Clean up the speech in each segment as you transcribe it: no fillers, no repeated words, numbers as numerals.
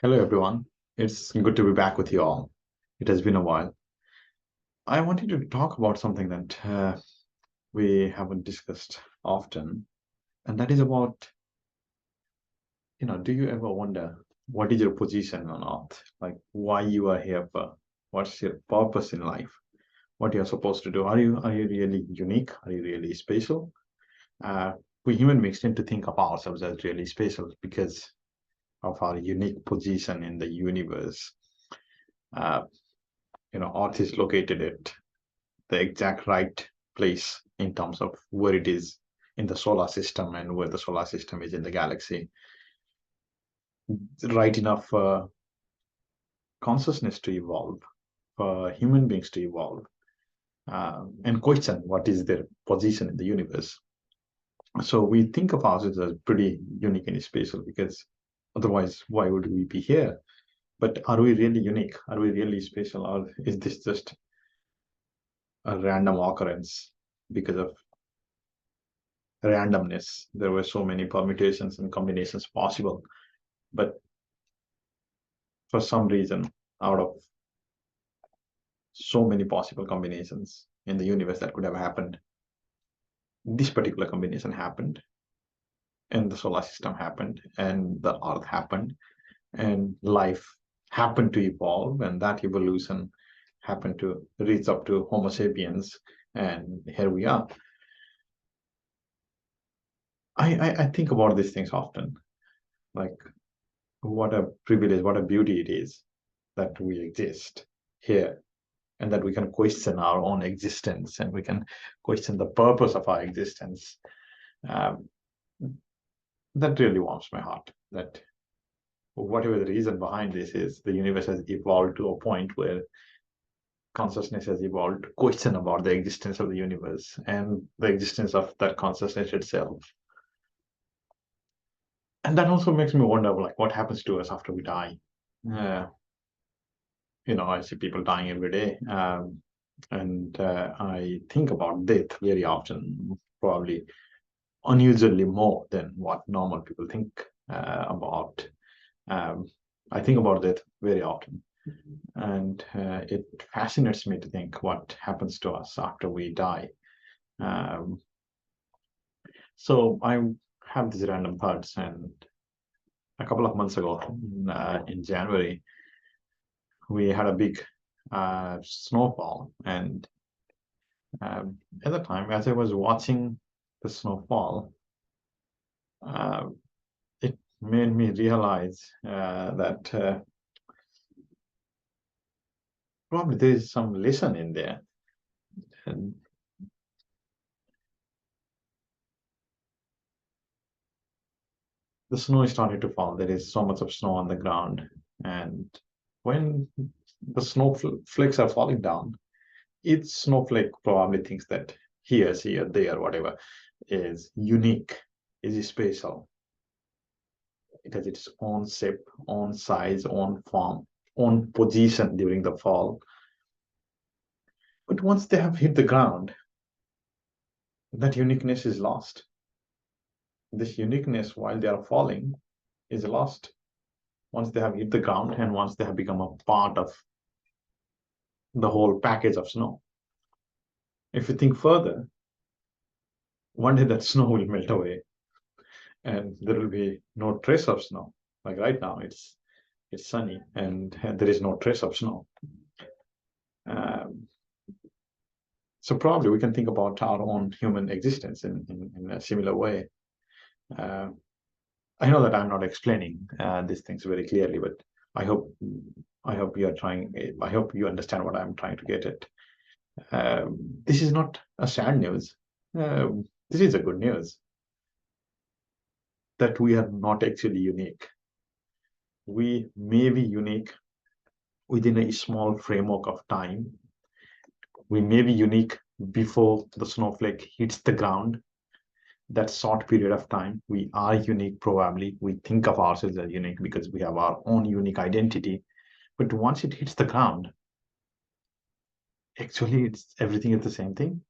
Hello, everyone. It's good to be back with you all. It has been a while. I wanted to talk about something that we haven't discussed often, and that is about, do you ever wonder what is your position on Earth? Like, why you are here for? What's your purpose in life? What you're supposed to do? Are you really unique? Are you really special? Uh, we human beings tend to think of ourselves as really special because of our unique position in the universe. Uh, Earth is located at the exact right place in terms of where it is in the solar system and where the solar system is in the galaxy. Right enough for consciousness to evolve, for human beings to evolve, and question what is their position in the universe. So we think of ourselves as pretty unique and special because otherwise, why would we be here? But are we really unique? Are we really special? Or is this just a random occurrence because of randomness? There were so many permutations and combinations possible, but for some reason, out of so many possible combinations in the universe that could have happened, this particular combination happened, and the solar system happened, and the Earth happened, and life happened to evolve, and that evolution happened to reach up to Homo sapiens, and here we are. I think about these things often, like what a privilege, what a beauty it is that we exist here and that we can question our own existence and we can question the purpose of our existence. Um, that really warms my heart. That whatever the reason behind this is, the universe has evolved to a point where consciousness has evolved to question about the existence of the universe and the existence of that consciousness itself. And that also makes me wonder, like, what happens to us after we die? Uh, I see people dying every day. And I think about death very often, probably unusually more than what normal people think about. Um, I think about death very often, and it fascinates me to think what happens to us after we die. Um, so I have these random thoughts, and a couple of months ago, in January, we had a big snowfall, and at the time, as I was watching the snowfall, uh, it made me realize that probably there is some lesson in there. And the snow is starting to fall. There is so much of snow on the ground. And when the snowflakes are falling down, each snowflake probably thinks that here, there, whatever, is unique, is special. It has its own shape, own size, own form, own position during the fall. But once they have hit the ground, that uniqueness is lost. This uniqueness, while they are falling, is lost once they have hit the ground and once they have become a part of the whole package of snow. If you think further, one day that snow will melt away and there will be no trace of snow. Like right now, it's sunny and there is no trace of snow. Um, so probably we can think about our own human existence in a similar way. Uh, I know that I'm not explaining these things very clearly, but I hope I hope you are trying. I hope you understand what I'm trying to get at. This is not a sad news. This is a good news that we are not actually unique. We may be unique within a small framework of time. We may be unique before the snowflake hits the ground. That short period of time, we are unique probably. We think of ourselves as unique because we have our own unique identity. But once it hits the ground, actually it's everything is the same thing.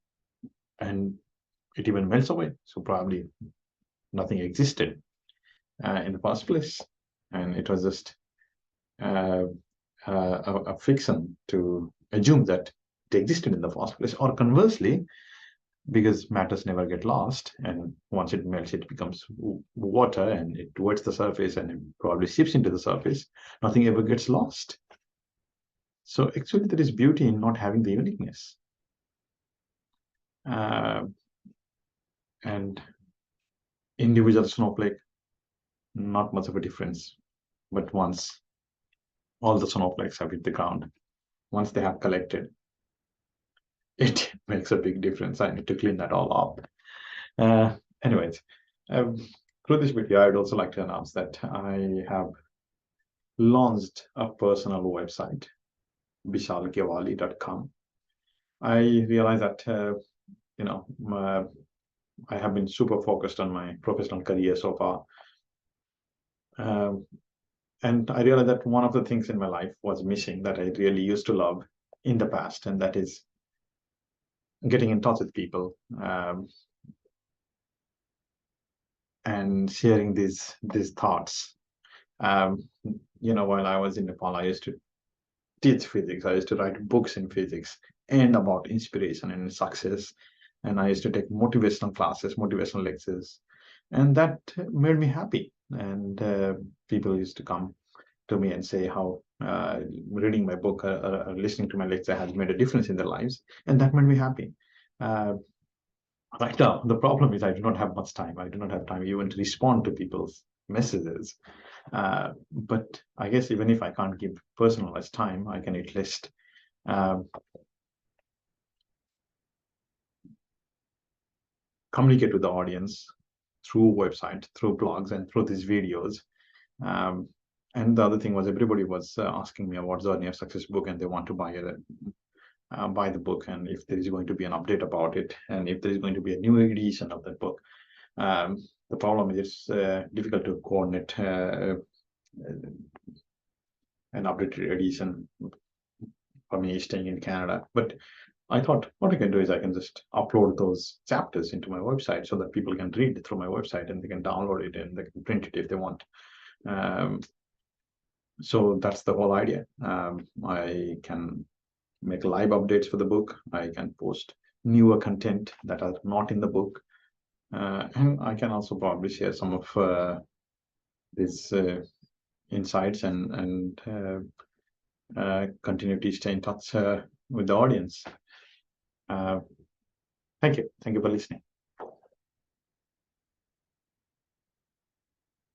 And it even melts away. So probably nothing existed in the first place. And it was just uh, a fiction to assume that it existed in the first place, or conversely, because matters never get lost, and once it melts, it becomes water and it wets the surface and it probably seeps into the surface. Nothing ever gets lost. So actually, there is beauty in not having the uniqueness. Uh, and individual snowflake, not much of a difference. But once all the snowflakes have hit the ground, once they have collected, it makes a big difference. I need to clean that all up. Anyways, um, through this video, I would also like to announce that I have launched a personal website, vishalkewali.com. I realize that you know I have been super focused on my professional career so far, and I realized that one of the things in my life was missing that I really used to love in the past, and that is getting in touch with people, and sharing these thoughts. While I was in Nepal, I used to teach physics. I used to write books in physics and about inspiration and success. And I used to take motivational classes, motivational lectures, and that made me happy. And people used to come to me and say how reading my book or listening to my lecture has made a difference in their lives, and that made me happy. Uh, right now, the problem is I do not have much time. I do not have time even to respond to people's messages. But I guess even if I can't give personalized time, I can at least communicate with the audience through website, through blogs, and through these videos. Um, and the other thing was everybody was asking me what's the Journey of Success book, and they want to buy the book, and if there is going to be an update about it, and if there is going to be a new edition of that book. The problem is it's difficult to coordinate an updated edition for me staying in Canada. But I thought what I can do is I can just upload those chapters into my website so that people can read it through my website and they can download it and they can print it if they want. Um, so that's the whole idea. I can make live updates for the book. I can post newer content that are not in the book. And I can also probably share some of these insights and continue to stay in touch with the audience. Thank you. Thank you for listening.